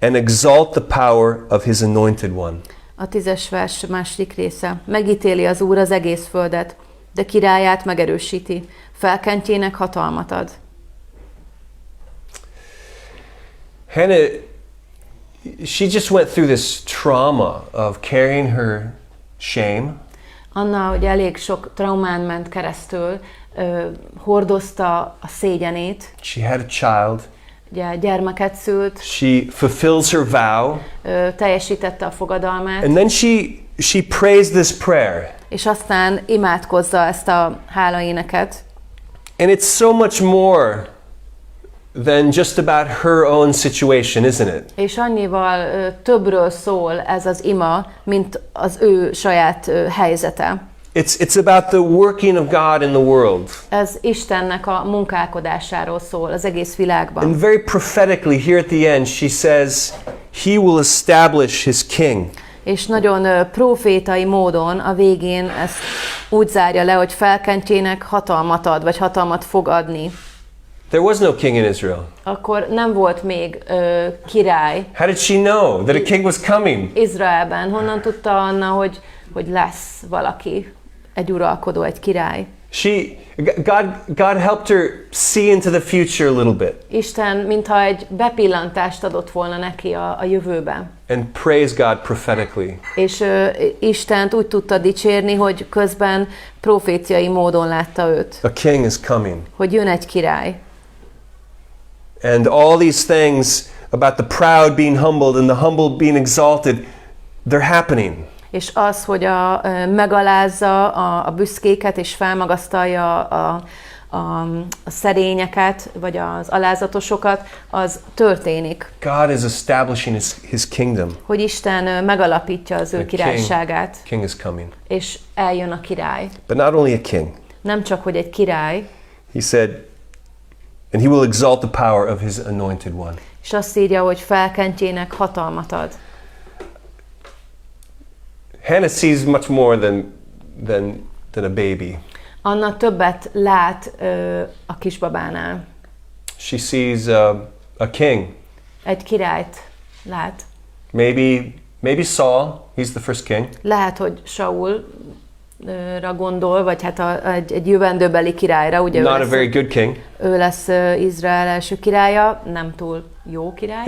and exalt the power of His anointed one. A 10. vers második része. Megítéli az Úr az egész földet, de királyát megerősíti. Felkentjének hatalmat ad. Hannah, she just went through this trauma of carrying her shame. Anna ugye elég sok traumán ment keresztül, hordozta a szégyenét, She had a child. ugye gyermeket szült, She fulfills her vow. teljesítette a fogadalmát, And then she prays this prayer. és aztán imádkozza ezt a hálaéneket. And it's so much more than just about her own situation, isn't it? És annyival többről szól ez az ima, mint az ő saját helyzete. It's about the working of God in the world. Ez Istennek a munkálkodásáról szól az egész világban. And very prophetically here at the end she says, He will establish His king. És nagyon profétai módon a végén ezt úgy zárja le, hogy felkentjének hatalmat ad, vagy hatalmat fog adni. There was no king in Israel. Akkor nem volt még király How did she know that a king was coming? Izraelben. Honnan tudta Anna, hogy lesz valaki, egy uralkodó, egy király? God helped her see into the future a little bit. Isten mintha egy bepillantást adott volna neki a jövőbe. And praise God prophetically. És Istent úgy tudta dicsérni, hogy közben proféciai módon látta őt. A king is coming. Hogy jön egy király. And all these things about the proud being humbled and the humble being exalted, they're happening. És az, hogy megalázza a büszkéket és felmagasztalja a szerényeket, vagy az alázatosokat, az történik. God is establishing His kingdom. Hogy Isten megalapítja az ő királyságát. King is coming. És eljön a király. But not only a king. Nem csak, hogy egy király. He said, And he will exalt the power of his anointed one. És azt írja, hogy felkentjének hatalmat ad. Hannah sees much more than a baby. Anna többet lát a kisbabánál. She sees a king. Egy királyt lát. Maybe Saul, he's the first king. Lehet, hogy Saulra gondol, vagy hát egy jövendőbeli királyra. Ugye Not a very good king. Ő lesz Izrael első királya, nem túl jó király.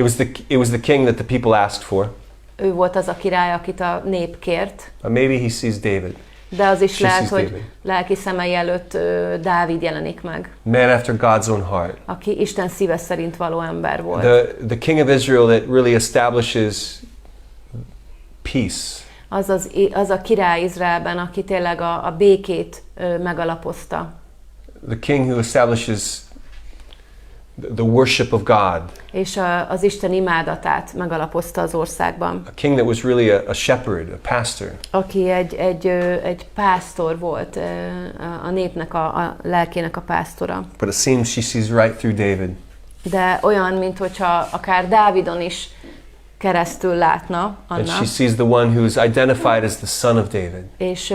It was the king that the people asked for. Ő volt az a király, akit a nép kért. Maybe he sees David. De az is lehet, hogy lelki szemei előtt Dávid jelenik meg. Man after God's own heart. Aki Isten szíve szerint való ember volt. The king of Israel that really establishes peace. Az a király Izraelben, aki tényleg a békét megalapozta. The king who establishes the worship of God. És az Isten imádatát megalapozta az országban. A king that was really a shepherd, a pastor. Aki egy pásztor volt, a népnek, a lelkének a pásztora. But it seems she sees right through David. De olyan, minthogyha akár Dávidon is keresztül látna annak. And she sees the one who is identified as the son of David. És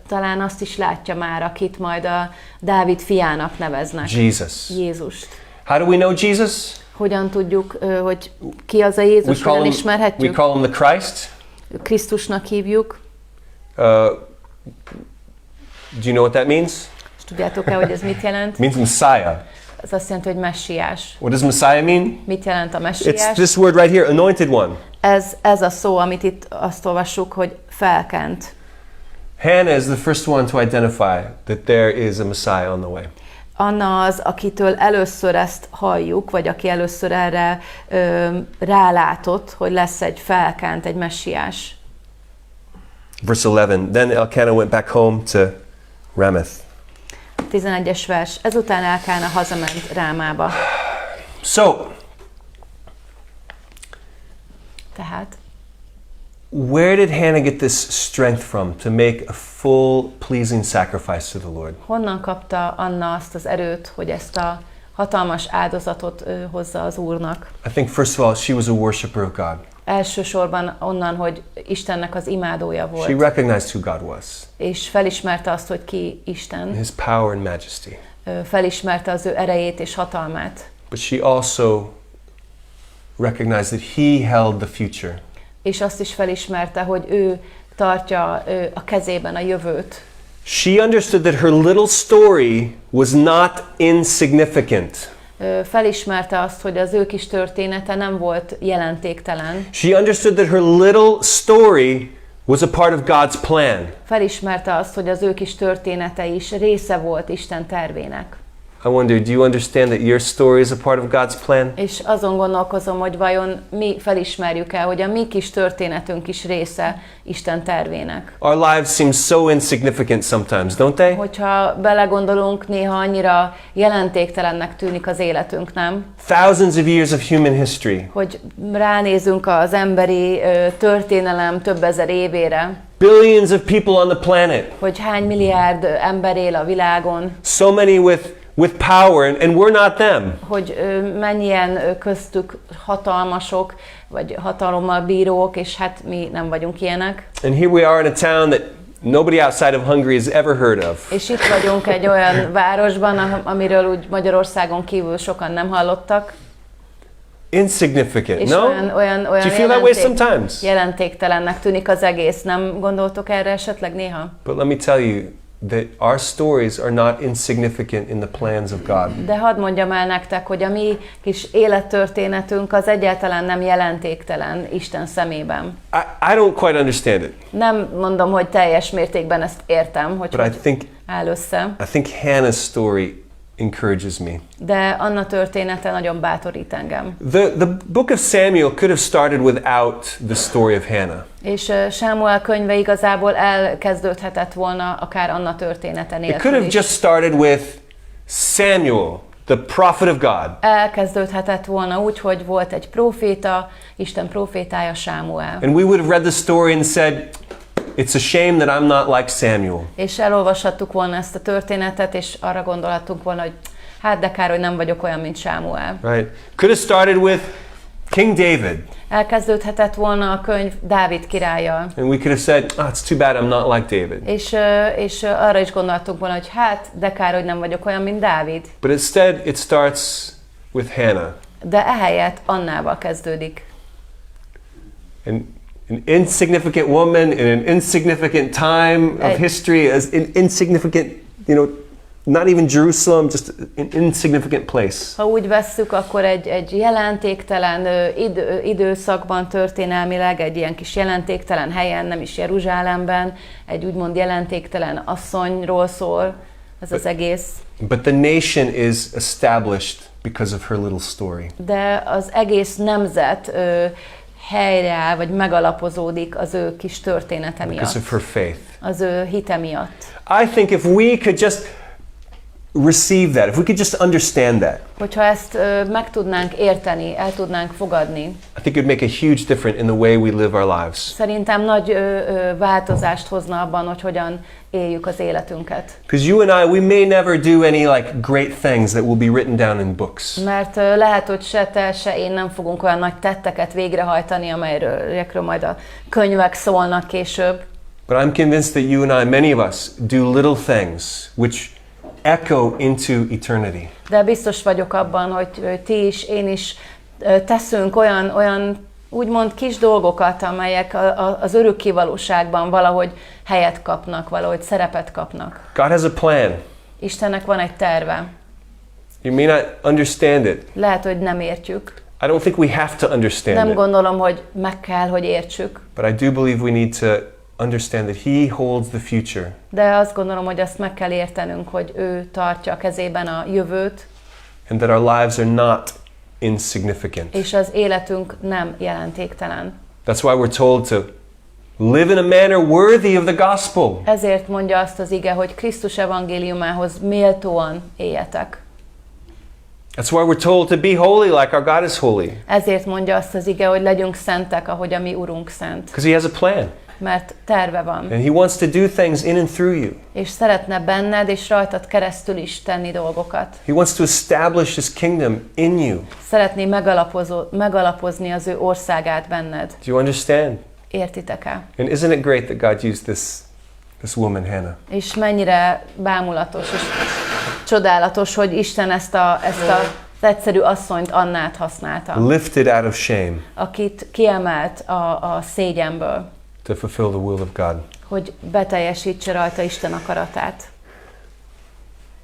talán azt is látja már, akit majd a Dávid fiának neveznek. Jesus. Jézust. How do we know Jesus? Hogyan tudjuk, hogy ki az a Jézus, hogyan ismerhetjük? We call him the Christ. Krisztusnak hívjuk. Do you know what that means? És tudjátok-e, hogy ez mit jelent? It means Messiah. Ez azt jelenti, hogy messiás. What does Messiah mean? Mit jelent a messiás? It's this word right here, anointed one. Ez a szó, amit itt azt olvassuk, hogy felkent. Hannah is the first one to identify that there is a Messiah on the way. Anna az, akitől először ezt halljuk, vagy aki először erre rálátott, hogy lesz egy felkent, egy messiás. Verse 11. Then Elkanah went back home to Ramoth. 11-es vers. Ezután Elkána hazament Rámába. So, tehát, where did Hannah get this strength from to make a full pleasing sacrifice to the Lord? honnan kapta Anna azt az erőt, hogy ezt a hatalmas áldozatot hozza az Úrnak? I think first of all, she was a worshiper of God. Elsősorban onnan, hogy Istennek az imádója volt. She recognized who God was. És felismerte azt, hogy ki Isten. His power and majesty. Felismerte az ő erejét és hatalmát. But she also recognized that he held the future. És azt is felismerte, hogy ő tartja a kezében a jövőt. She understood that her little story was not insignificant. Felismerte azt, hogy az ő kis története nem volt jelentéktelen. She understood that her little story was a part of God's plan. Felismerte azt, hogy az ő kis története is része volt Isten tervének. I wonder, do you understand that your story is a part of God's plan? És azon gondolkozom, hogy vajon mi felismerjük el, hogy a mi kis történetünk is része Isten tervének. Our lives seem so insignificant sometimes, don't they? Hogyha belegondolunk, néha annyira jelentéktelennek tűnik az életünk, nem? Thousands of years of human history. Hogy ránézünk az emberi történelem több ezer évére. Billions of people on the planet. Hogy hány milliárd ember él a világon. So many with power, and we're not them. Hogy mennyien köztük hatalmasok, vagy hatalommal bírók, és hát mi nem vagyunk ilyenek. And here we are in a town that nobody outside of Hungary has ever heard of. És itt vagyunk egy olyan városban, amiről úgy Magyarországon kívül sokan nem hallottak. Insignificant, és no? olyan Do you feel that way sometimes? jelentéktelennek tűnik az egész. Nem gondoltok erre esetleg néha? But let me tell you that our stories are not insignificant in the plans of God. De hadd mondjam el nektek, hogy a mi kis élettörténetünk az egyáltalán nem jelentéktelen Isten szemében. I don't quite understand it. Nem mondom, hogy teljes mértékben ezt értem, hogy áll össze. I think Hannah's story encourages me. De Anna története nagyon bátorít engem. The book of Samuel could have started without the story of Hannah. És Sámuel könyve igazából elkezdődhetett volna akár Anna története nélkül is. It could have just started with Samuel, the prophet of God. Elkezdődhetett volna úgy, hogy volt egy próféta, Isten prófétája Sámuel. And we would have read the story and said, it's a shame that I'm not like Samuel. És elolvashattuk volna ezt a történetet, és arra gondolhattunk volna, hogy hát de kár, hogy nem vagyok olyan, mint Sámuel. Right? Could have started with King David. Elkezdődhetett volna a könyv Dávid királlyal. And we could have said, oh, it's too bad I'm not like David. És arra is gondoltuk volna, hogy hát de kár, hogy nem vagyok olyan, mint Dávid. But instead it starts with Hannah. De ehelyett Annával kezdődik. An insignificant woman in an insignificant time of history, as an insignificant, not even Jerusalem, just an insignificant place. Ha úgy vesszük, akkor egy jelentéktelen időszakban történelmileg, egy ilyen kis jelentéktelen helyen, nem is Jeruzsálemben, egy úgymond jelentéktelen asszonyról szól ez az egész. But the nation is established because of her little story. De az egész nemzet helyreáll, vagy megalapozódik az ő kis története miatt. Because of her faith. Az ő hite miatt. I think if we could just receive that, if we could just understand that, hogyha ezt meg tudnánk érteni, el tudnánk fogadni, I think it would make a huge difference in the way we live our lives. Szerintem nagy változást hozna abban, hogy hogyan éljük az életünket. Because you and I, we may never do any like great things that will be written down in books. Mert lehet, hogy se te, se én nem fogunk olyan nagy tetteket végrehajtani, amelyekről majd a könyvek szólnak később. But I'm convinced that you and I, many of us, do little things which echo into eternity. De biztos vagyok abban, hogy ti is, én is teszünk olyan úgymond kis dolgokat, amelyek az örökké valóságban valahogy helyet kapnak, valahogy szerepet kapnak. God has a plan. Istennek van egy terve. You may not understand it. Lehet, hogy nem értjük. I don't think we have to understand Nem it. gondolom, hogy meg kell, hogy értsük. But I do believe we need to understand that He holds the future. De azt gondolom, hogy azt meg kell értenünk, hogy ő tartja a kezében a jövőt. And that our lives are not insignificant. És az életünk nem jelentéktelen. That's why we're told to live in a manner worthy of the gospel. Ezért mondja azt az ige, hogy Krisztus evangéliumához méltóan éljetek. That's why we're told to be holy like our God is holy. Ezért mondja azt az ige, hogy legyünk szentek, ahogy a mi Urunk szent. Because He has a plan. Mert terve van. And He wants to do things in and through you. És szeretne benned és rajtad keresztül is tenni dolgokat. He wants to establish His kingdom in you. Szeretné megalapozni az ő országát benned. Do you understand? Értitek-e? And isn't it great that God used this woman, Hannah? És mennyire bámulatos és csodálatos, hogy Isten ezt az egyszerű asszonyt, Annát használta. Lifted out of shame. Akit kiemelt a szégyenből. To fulfill the will of God. Hogy beteljesítse rajta Isten akaratát.